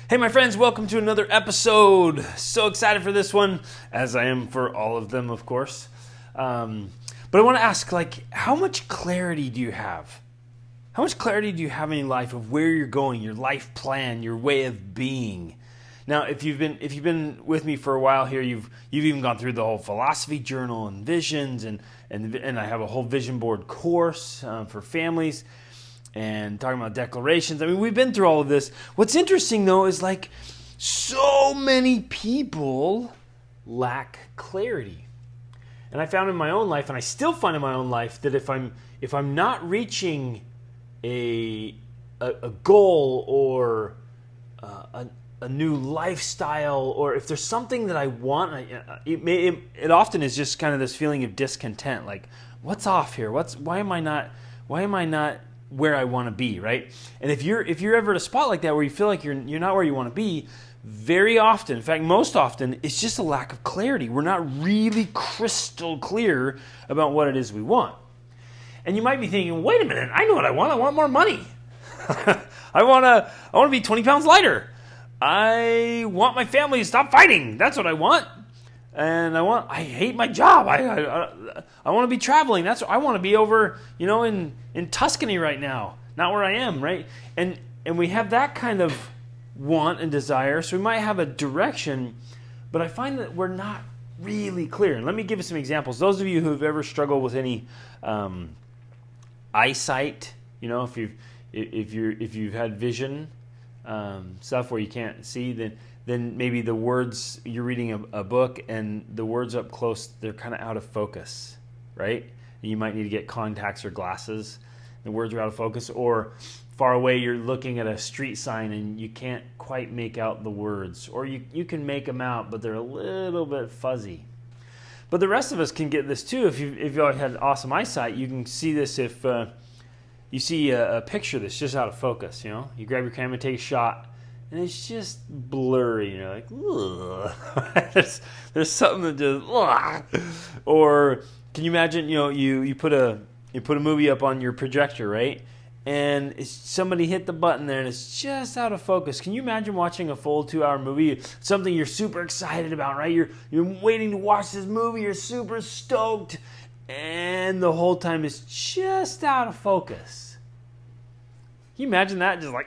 Hey, my friends, welcome to another episode. So excited for this one, as I am for all of them, of course. But I want to ask, how much clarity do you have? How much clarity do you have in your life of where you're going, your life plan, your way of being? Now, if you've been with me for a while here, you've even gone through the whole philosophy journal and visions, and I have a whole vision board course for families. And talking about declarations. I mean, we've been through all of this. What's interesting, though, is so many people lack clarity. And I found in my own life, and I still find in my own life, that if I'm not reaching a goal or a new lifestyle, or if there's something that I want, it often is just kind of this feeling of discontent. Like, what's off here? Why am I not where I want to be, right? And if you're ever at a spot like that where you feel like you're not where you want to be, very often, in fact, most often, it's just a lack of clarity. We're not really crystal clear about what it is we want. And you might be thinking, wait a minute, I know what I want. I want more money. I want to be 20 pounds lighter. I want my family to stop fighting. That's what I want. And I hate my job. I want to be traveling. That's what I want to be over, in Tuscany right now, not where I am, right? And we have that kind of want and desire. So we might have a direction, but I find that we're not really clear. And let me give you some examples. Those of you who have ever struggled with any eyesight, if you've had vision stuff where you can't see, then maybe the words, you're reading a book and the words up close, they're kind of out of focus, right? And you might need to get contacts or glasses. The words are out of focus. Or far away, you're looking at a street sign and you can't quite make out the words. Or you can make them out, but they're a little bit fuzzy. But the rest of us can get this too. If you already had awesome eyesight, you can see this if you see a picture that's just out of focus. You grab your camera, take a shot, and it's just blurry, you're like, ugh. there's something that just, ugh. Or can you imagine, you put a movie up on your projector, right? And somebody hit the button there and it's just out of focus. Can you imagine watching a full 2-hour movie, something you're super excited about, right? You're waiting to watch this movie, you're super stoked, and the whole time it's just out of focus. Can you imagine that? Just I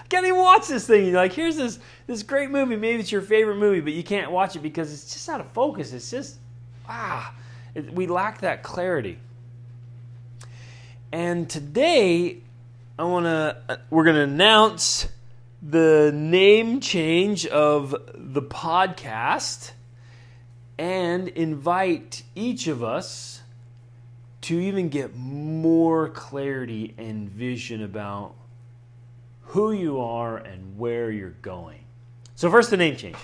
can't even watch this thing. You're like, here's this great movie. Maybe it's your favorite movie, but you can't watch it because it's just out of focus. It's just, we lack that clarity. And today, we're going to announce the name change of the podcast and invite each of us to even get more clarity and vision about who you are and where you're going. So first, the name change.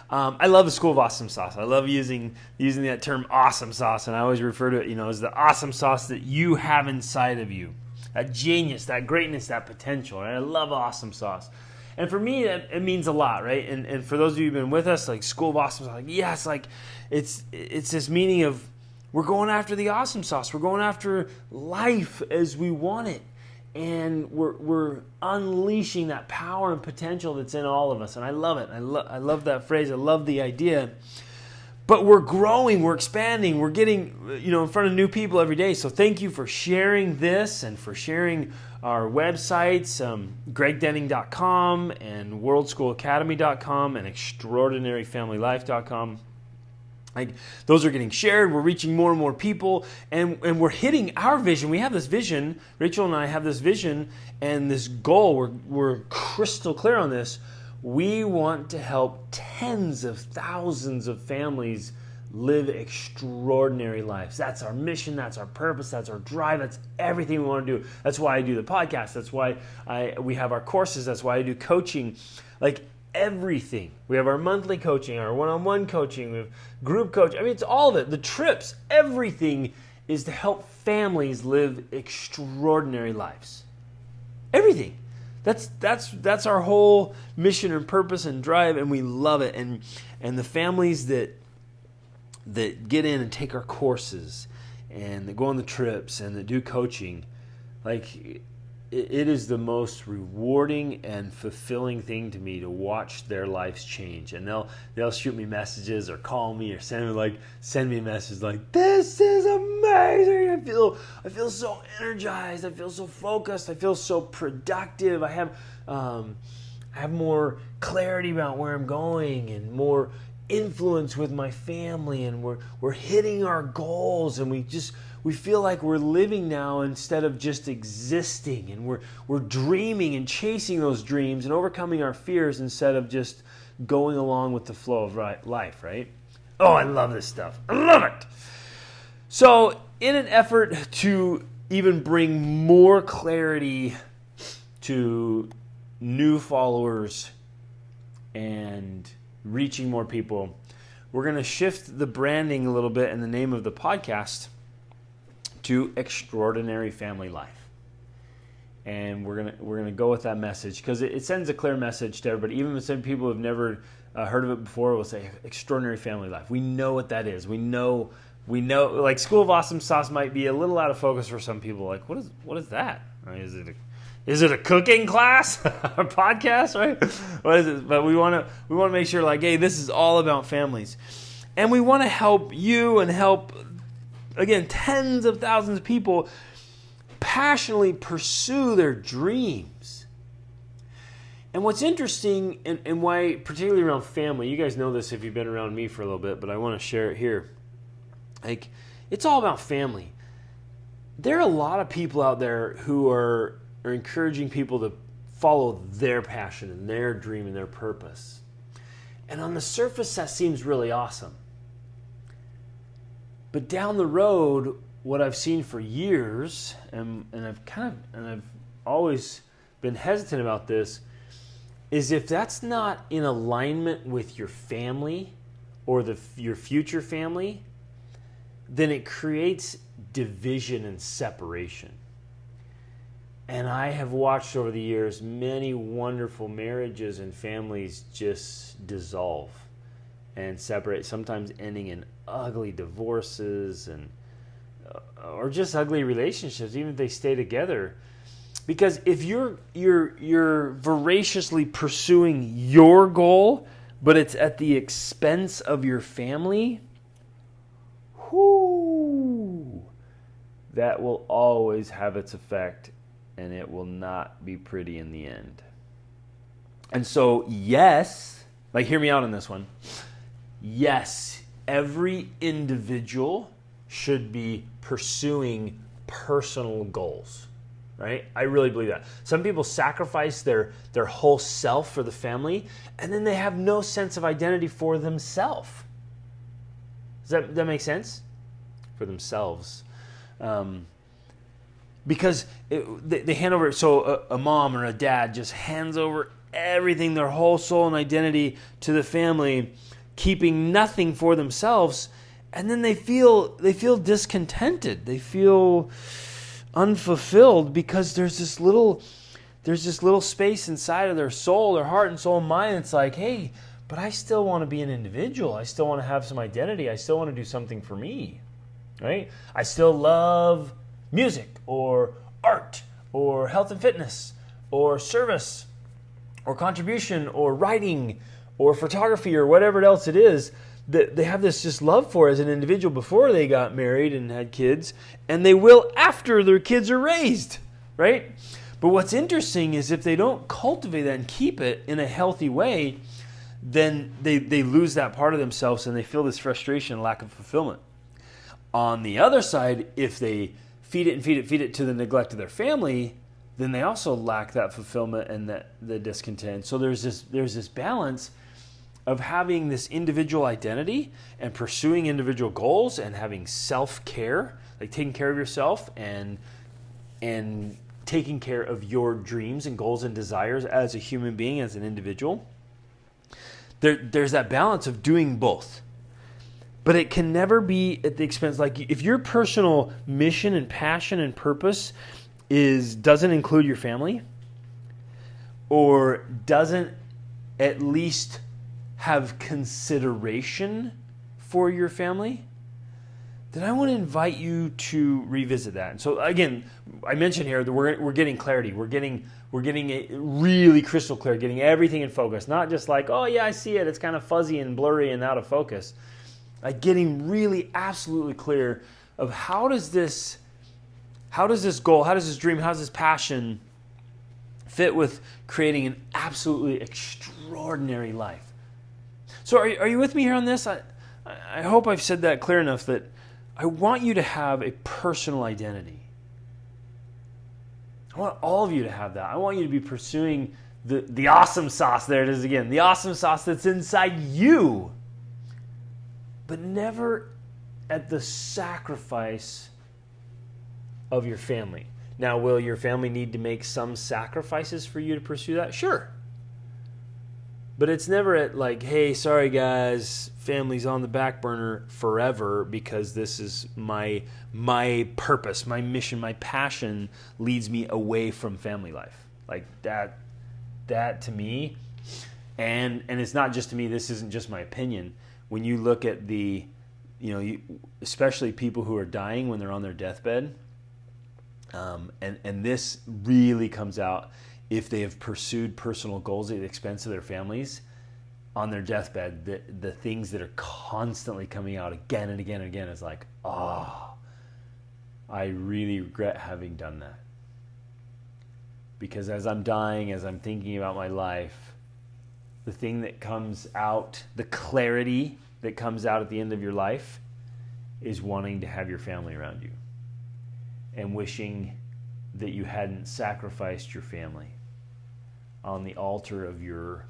I love the School of Awesome Sauce. I love using that term awesome sauce, and I always refer to it, as the awesome sauce that you have inside of you. That genius, that greatness, that potential. Right? I love awesome sauce. And for me, it means a lot, right? And for those of you who've been with us, School of Awesome Sauce, it's this meaning of we're going after the awesome sauce. We're going after life as we want it. And we're unleashing that power and potential that's in all of us. And I love it. I love that phrase. I love the idea. But we're growing. We're expanding. We're getting in front of new people every day. So thank you for sharing this and for sharing our websites, gregdenning.com and worldschoolacademy.com and extraordinaryfamilylife.com. Those are getting shared. We're reaching more and more people, and we're hitting our vision. We have this vision. Rachel and I have this vision and this goal. We're crystal clear on this. We want to help tens of thousands of families live extraordinary lives. That's our mission. That's our purpose. That's our drive. That's everything we want to do. That's why I do the podcast. That's why we have our courses. That's why I do coaching. Everything. We have our monthly coaching, our one-on-one coaching, we have group coaching. I mean, it's all of it. The trips, everything is to help families live extraordinary lives. Everything. That's our whole mission and purpose and drive, and we love it. And the families that get in and take our courses and that go on the trips and that do coaching, it is the most rewarding and fulfilling thing to me to watch their lives change. And they'll shoot me messages or call me or send me a message like, "This is amazing. I feel so energized. I feel so focused. I feel so productive. I have more clarity about where I'm going and more influence with my family, and we're hitting our goals, and we feel like we're living now instead of just existing, and we're dreaming and chasing those dreams and overcoming our fears instead of just going along with the flow of life, right? Oh, I love this stuff. I love it. So in an effort to even bring more clarity to new followers and reaching more people, we're going to shift the branding a little bit and the name of the podcast to Extraordinary Family Life. And we're gonna go with that message because it sends a clear message to everybody. Even some people who have never heard of it before will say Extraordinary Family Life. We know what that is. We know. Like School of Awesome Sauce might be a little out of focus for some people. Like, what is that? I mean, is it a cooking class, a podcast, right? What is it? But we want to make sure, like, hey, this is all about families, and we want to help you and help, again, tens of thousands of people passionately pursue their dreams. And what's interesting, and why, particularly around family, you guys know this if you've been around me for a little bit, but I want to share it here. Like, it's all about family. There are a lot of people out there who are encouraging people to follow their passion and their dream and their purpose. And on the surface, that seems really awesome. But down the road, what I've seen for years, and I've always been hesitant about this, is if that's not in alignment with your family or your future family, then it creates division and separation. And I have watched over the years many wonderful marriages and families just dissolve and separate, sometimes ending in ugly divorces or just ugly relationships, even if they stay together. Because if you're voraciously pursuing your goal, but it's at the expense of your family, that will always have its effect, and it will not be pretty in the end. And so, yes, like, hear me out on this one. Yes, every individual should be pursuing personal goals, right? I really believe that. Some people sacrifice their whole self for the family, and then they have no sense of identity for themselves. Does that make sense? For themselves. Because they hand over, so a mom or a dad just hands over everything, their whole soul and identity to the family, keeping nothing for themselves, and then they feel discontented. They feel unfulfilled because there's this little space inside of their soul, their heart and soul and mind. It's like, hey, but I still want to be an individual. I still want to have some identity. I still want to do something for me, right? I still love music or art or health and fitness or service or contribution or writing or photography or whatever else it is that they have this just love for as an individual before they got married and had kids, and they will after their kids are raised, right? But what's interesting is if they don't cultivate that and keep it in a healthy way, then they lose that part of themselves and they feel this frustration and lack of fulfillment. On the other side, if they feed it to the neglect of their family, then they also lack that fulfillment and the discontent. So there's this balance of having this individual identity and pursuing individual goals and having self-care, like taking care of yourself and taking care of your dreams and goals and desires as a human being, as an individual. There's that balance of doing both. But it can never be at the expense, like if your personal mission and passion and purpose doesn't include your family, or doesn't at least have consideration for your family, then I want to invite you to revisit that. And so again, I mentioned here that we're getting clarity. We're getting it really crystal clear, getting everything in focus. Not just like, oh yeah, I see it. It's kind of fuzzy and blurry and out of focus. Like getting really absolutely clear of how does this goal, how does this dream, how does this passion fit with creating an absolutely extraordinary life? So are you with me here on this? I hope I've said that clear enough that I want you to have a personal identity. I want all of you to have that. I want you to be pursuing the awesome sauce. There it is again. The awesome sauce that's inside you. But never at the sacrifice of your family. Now, will your family need to make some sacrifices for you to pursue that? Sure. But it's never at like, hey, sorry guys, family's on the back burner forever because this is my purpose, my mission, my passion leads me away from family life. Like that to me, and it's not just to me, this isn't just my opinion. When you look at especially people who are dying when they're on their deathbed, and this really comes out if they have pursued personal goals at the expense of their families on their deathbed, the things that are constantly coming out again and again and again is like, I really regret having done that. Because as I'm dying, as I'm thinking about my life, the thing that comes out, the clarity that comes out at the end of your life is wanting to have your family around you and wishing that you hadn't sacrificed your family on the altar of your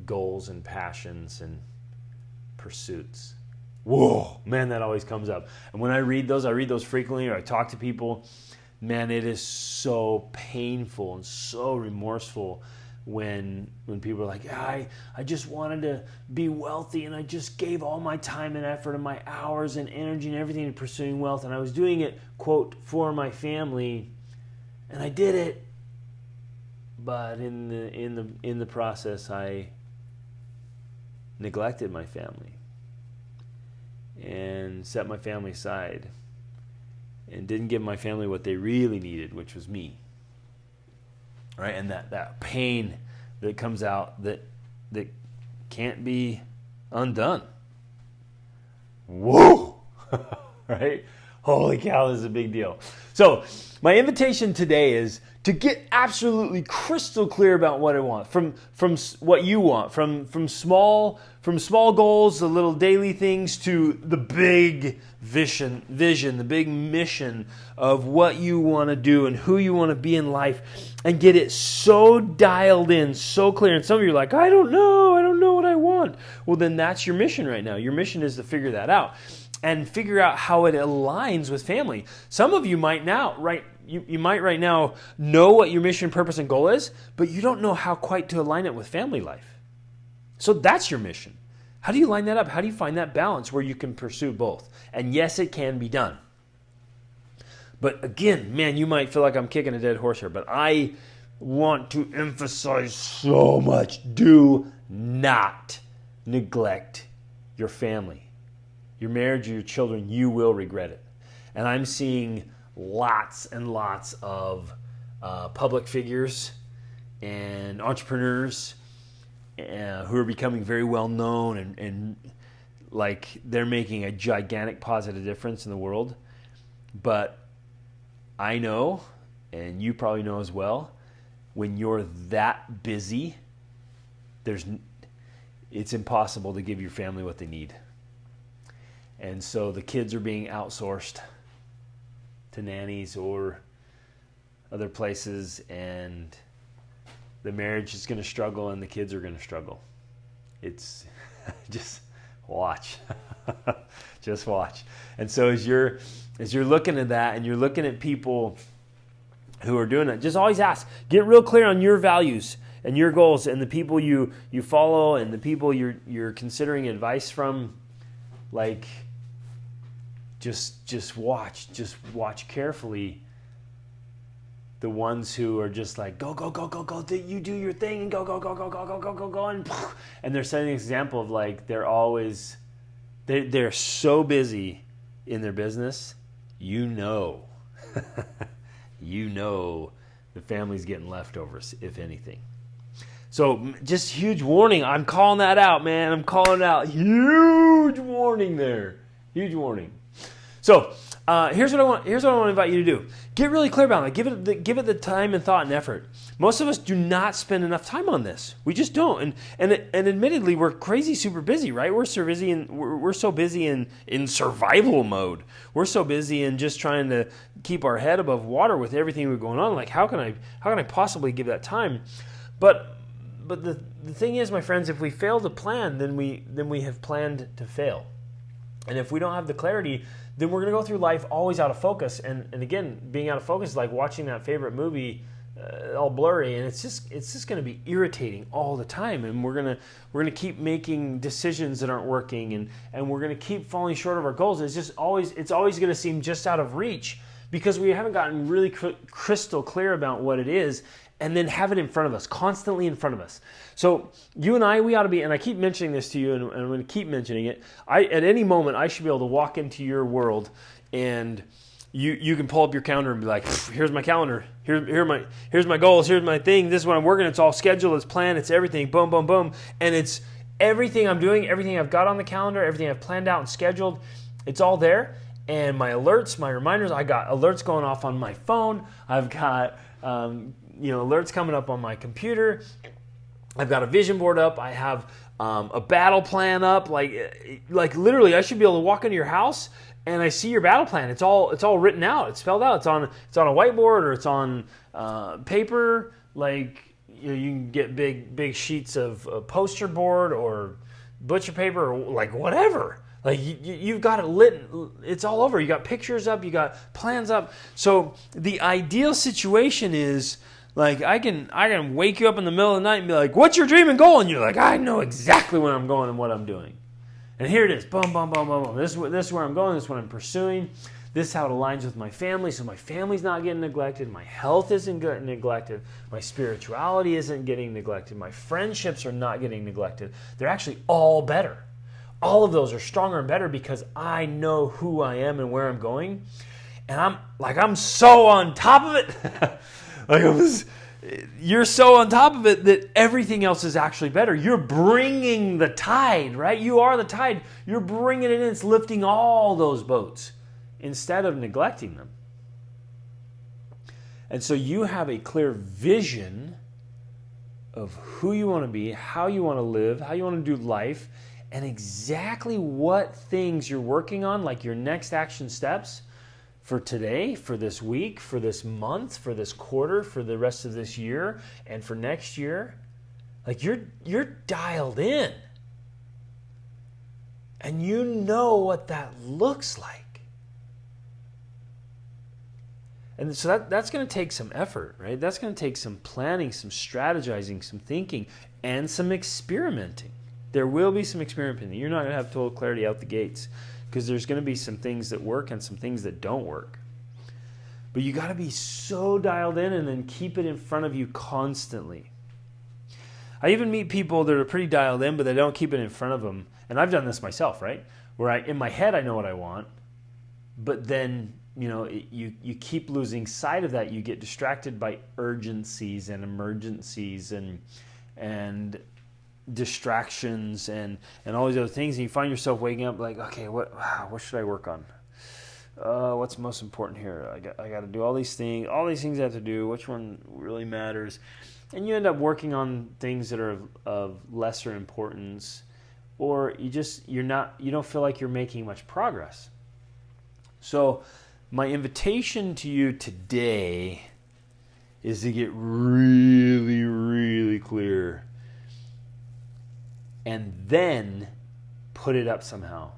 goals and passions and pursuits. Whoa, man, that always comes up. And when I read those frequently, or I talk to people, man, it is so painful and so remorseful when people are like, yeah, I just wanted to be wealthy and I just gave all my time and effort and my hours and energy and everything to pursuing wealth, and I was doing it, quote, for my family, and I did it. But in the process, I neglected my family and set my family aside and didn't give my family what they really needed, which was me. Right? And that pain that comes out that can't be undone. Whoa! Right? Holy cow, this is a big deal. So my invitation today is to get absolutely crystal clear about what I want, from what you want, from small goals, the little daily things, to the big vision, the big mission of what you want to do and who you want to be in life, and get it so dialed in, so clear. And some of you are like, I don't know what I want. Well, then that's your mission right now. Your mission is to figure that out and figure out how it aligns with family. Some of you might now, right? You might right now know what your mission, purpose, and goal is, but you don't know how quite to align it with family life. So that's your mission. How do you line that up? How do you find that balance where you can pursue both? And yes, it can be done. But again, man, you might feel like I'm kicking a dead horse here, but I want to emphasize so much. Do not neglect your family, your marriage, or your children. You will regret it. And I'm seeing lots and lots of public figures and entrepreneurs who are becoming very well known and like they're making a gigantic positive difference in the world. But I know, and you probably know as well, when you're that busy, it's impossible to give your family what they need. And so the kids are being outsourced to nannies or other places, and the marriage is going to struggle and the kids are going to struggle. It's just watch. Just watch. And so as you're looking at that and you're looking at people who are doing it, just always ask. Get real clear on your values and your goals and the people you follow and the people you're considering advice from. Like, just watch carefully the ones who are just like, go, you do your thing and go, and they're setting an example of like they're so busy in their business, you know the family's getting leftovers, if anything. So just huge warning. I'm calling that out, man. I'm calling it out. Huge warning there. Huge warning. So here's what I want to invite you to do. Get really clear about it. Give it the time and thought and effort. Most of us do not spend enough time on this. We just don't. And admittedly, we're crazy super busy, right? We're so busy in survival mode. We're so busy in just trying to keep our head above water with everything that's going on. Like how can I possibly give that time? But the thing is, my friends, if we fail to plan, then we have planned to fail. And if we don't have the clarity, then we're going to go through life always out of focus. And again, being out of focus is like watching that favorite movie all blurry, and it's just going to be irritating all the time. And we're going to keep making decisions that aren't working, and we're going to keep falling short of our goals. It's always going to seem just out of reach because we haven't gotten really crystal clear about what it is, and then have it in front of us, constantly in front of us. So you and I, we ought to be, and I keep mentioning this to you, and I'm going to keep mentioning it. At any moment, I should be able to walk into your world, and you can pull up your calendar and be like, here's my calendar, here's my goals, here's my thing, this is what I'm working, it's all scheduled, it's planned, it's everything, boom, boom, boom, and it's everything I'm doing, everything I've got on the calendar, everything I've planned out and scheduled, it's all there. And my alerts, my reminders, I got alerts going off on my phone, I've got alerts coming up on my computer. I've got a vision board up. I have a battle plan up. Like literally, I should be able to walk into your house and I see your battle plan. It's all written out. It's spelled out. It's on a whiteboard or it's on paper. Like you can get big sheets of poster board or butcher paper or like whatever. Like you've got it lit, it's all over. You got pictures up, you got plans up. So the ideal situation is like I can wake you up in the middle of the night and be like, "What's your dream and goal?" And you're like, "I know exactly where I'm going and what I'm doing." And here it is, boom, boom, boom, boom, boom. This is where I'm going. This is what I'm pursuing. This is how it aligns with my family. So my family's not getting neglected. My health isn't getting neglected. My spirituality isn't getting neglected. My friendships are not getting neglected. They're actually all better. All of those are stronger and better because I know who I am and where I'm going. And I'm so on top of it. You're so on top of it that everything else is actually better. You're bringing the tide, right? You are the tide. You're bringing it in. It's lifting all those boats instead of neglecting them. And so you have a clear vision of who you want to be, how you want to live, how you want to do life, and exactly what things you're working on, like your next action steps for today, for this week, for this month, for this quarter, for the rest of this year, and for next year. Like you're dialed in. And you know what that looks like. And so that's going to take some effort, right? That's going to take some planning, some strategizing, some thinking, and some experimenting. There will be some experimenting. You're not going to have total clarity out the gates because there's going to be some things that work and some things that don't work. But you got to be so dialed in and then keep it in front of you constantly. I even meet people that are pretty dialed in, but they don't keep it in front of them. And I've done this myself, right? Where in my head I know what I want, but then you keep losing sight of that. You get distracted by urgencies and emergencies and distractions and all these other things, and you find yourself waking up like, okay, what should I work on? What's most important here? I got to do all these things I have to do. Which one really matters? And you end up working on things that are of lesser importance, or you don't feel like you're making much progress. So my invitation to you today is to get really, really clear and then put it up somehow.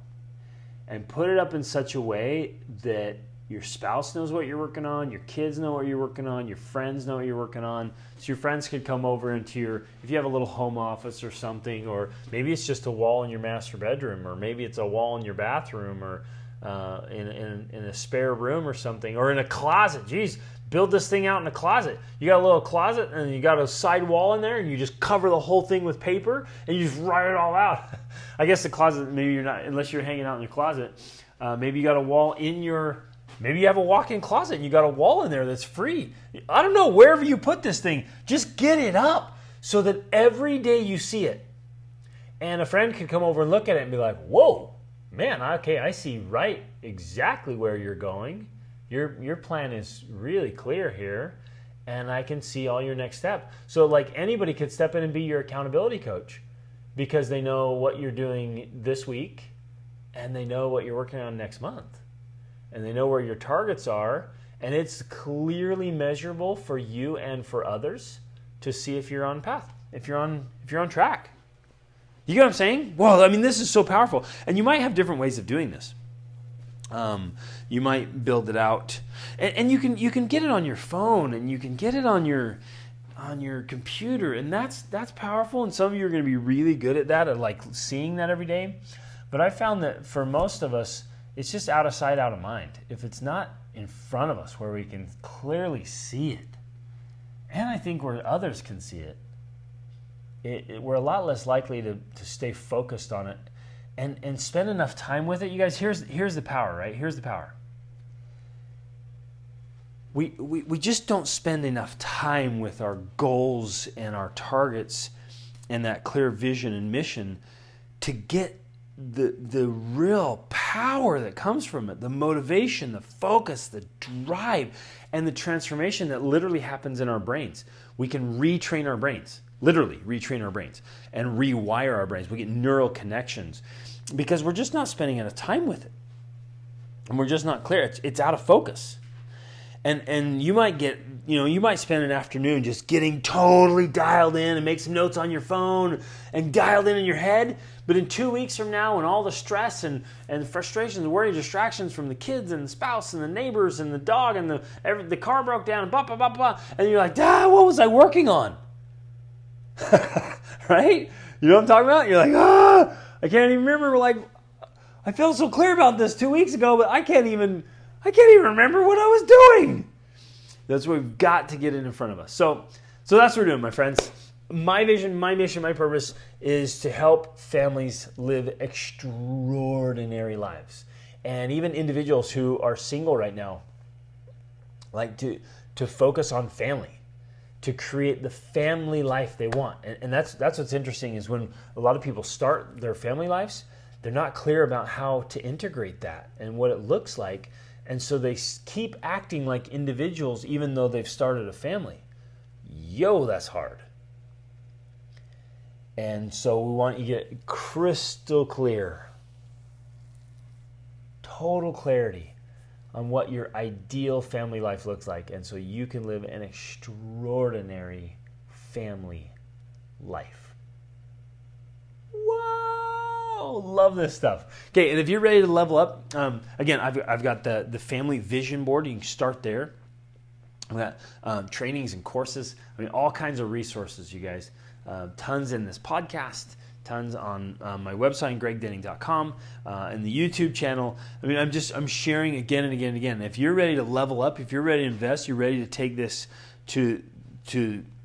And put it up in such a way that your spouse knows what you're working on, your kids know what you're working on, your friends know what you're working on. So your friends could come over into if you have a little home office or something, or maybe it's just a wall in your master bedroom, or maybe it's a wall in your bathroom, or in a spare room or something, or in a closet. Geez, build this thing out in a closet. You got a little closet and you got a side wall in there and you just cover the whole thing with paper and you just write it all out. I guess the closet, maybe you're not, unless you're hanging out in your closet. Maybe you got a wall maybe you have a walk-in closet and you got a wall in there that's free. I don't know, wherever you put this thing, just get it up so that every day you see it. And a friend can come over and look at it and be like, whoa, man, okay, I see exactly where you're going. Your plan is really clear here, and I can see all your next step. So like anybody could step in and be your accountability coach because they know what you're doing this week and they know what you're working on next month. And they know where your targets are, and it's clearly measurable for you and for others to see if you're on path, if you're on track. You get what I'm saying? Well, I mean, this is so powerful. And you might have different ways of doing this. You might build it out, and you can get it on your phone, and you can get it on your computer, and that's powerful. And some of you are going to be really good at that, at like seeing that every day. But I found that for most of us, it's just out of sight, out of mind. If it's not in front of us where we can clearly see it, and I think where others can see it, we're a lot less likely to stay focused on it and spend enough time with it. You guys, here's the power, right? Here's the power. We just don't spend enough time with our goals and our targets and that clear vision and mission to get the real power that comes from it, the motivation, the focus, the drive, and the transformation that literally happens in our brains. We can retrain our brains, literally retrain our brains and rewire our brains. We get neural connections because we're just not spending enough time with it. And we're just not clear. It's out of focus. And you might you might spend an afternoon just getting totally dialed in and make some notes on your phone and dialed in your head. But in 2 weeks from now, when all the stress and frustration, the worry, distractions from the kids and the spouse and the neighbors and the dog and the car broke down and blah, blah, blah, blah, and you're like, what was I working on? Right? You know what I'm talking about? You're like, I can't even remember. Like, I felt so clear about this 2 weeks ago, but I can't even remember what I was doing. That's what we've got to get in front of us. So that's what we're doing, my friends. My vision, my mission, my purpose is to help families live extraordinary lives. And even individuals who are single right now, like to focus on family, to create the family life they want. And that's what's interesting is when a lot of people start their family lives, they're not clear about how to integrate that and what it looks like. And so they keep acting like individuals even though they've started a family. That's hard. And so we want you to get crystal clear, total clarity on what your ideal family life looks like. And so you can live an extraordinary family life. Whoa, love this stuff. Okay, and if you're ready to level up, again, I've got the family vision board. You can start there. I've got trainings and courses. I mean, all kinds of resources, you guys. Tons in this podcast, tons on my website, gregdenning.com, and the YouTube channel. I mean, I'm sharing again and again and again. If you're ready to level up, if you're ready to invest, you're ready to take this to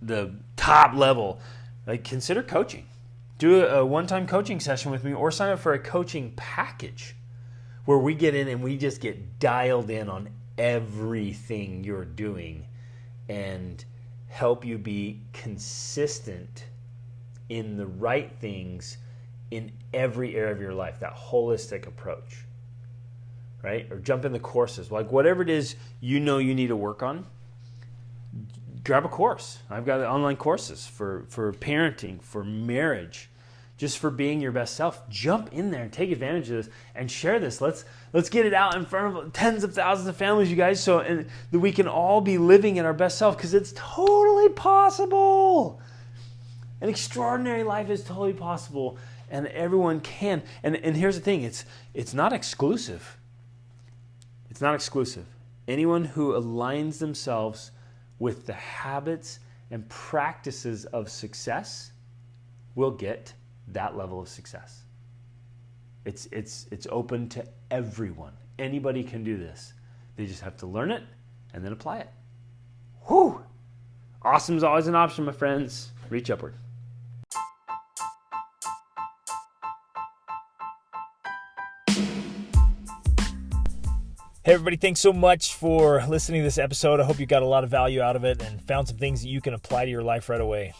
the top level, like consider coaching. Do a one-time coaching session with me or sign up for a coaching package where we get in and we just get dialed in on everything you're doing and help you be consistent in the right things in every area of your life, that holistic approach, right? Or jump in the courses. Like whatever it is you need to work on, grab a course. I've got online courses for parenting, for marriage, just for being your best self. Jump in there and take advantage of this and share this. Let's get it out in front of tens of thousands of families, you guys, so and that we can all be living in our best self, because it's totally possible. An extraordinary life is totally possible, and everyone can. And here's the thing, it's not exclusive. It's not exclusive. Anyone who aligns themselves with the habits and practices of success will get that level of success. It's open to everyone. Anybody can do this. They just have to learn it and then apply it. Whew! Awesome is always an option, my friends. Reach upward. Hey everybody, thanks so much for listening to this episode. I hope you got a lot of value out of it and found some things that you can apply to your life right away.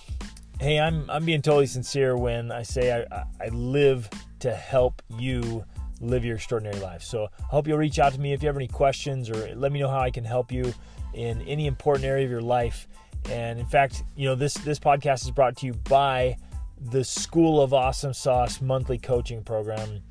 Hey, I'm being totally sincere when I say I live to help you live your extraordinary life. So I hope you'll reach out to me if you have any questions, or let me know how I can help you in any important area of your life. And in fact, this podcast is brought to you by the School of Awesome Sauce monthly coaching program.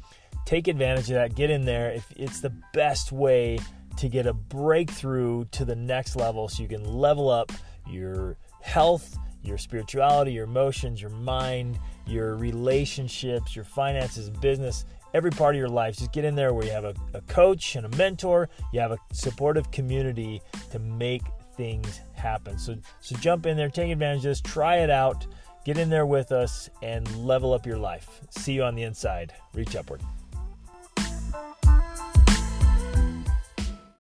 Take advantage of that. Get in there. It's the best way to get a breakthrough to the next level so you can level up your health, your spirituality, your emotions, your mind, your relationships, your finances, business, every part of your life. Just get in there where you have a coach and a mentor. You have a supportive community to make things happen. So jump in there, take advantage of this, try it out, get in there with us, and level up your life. See you on the inside. Reach upward.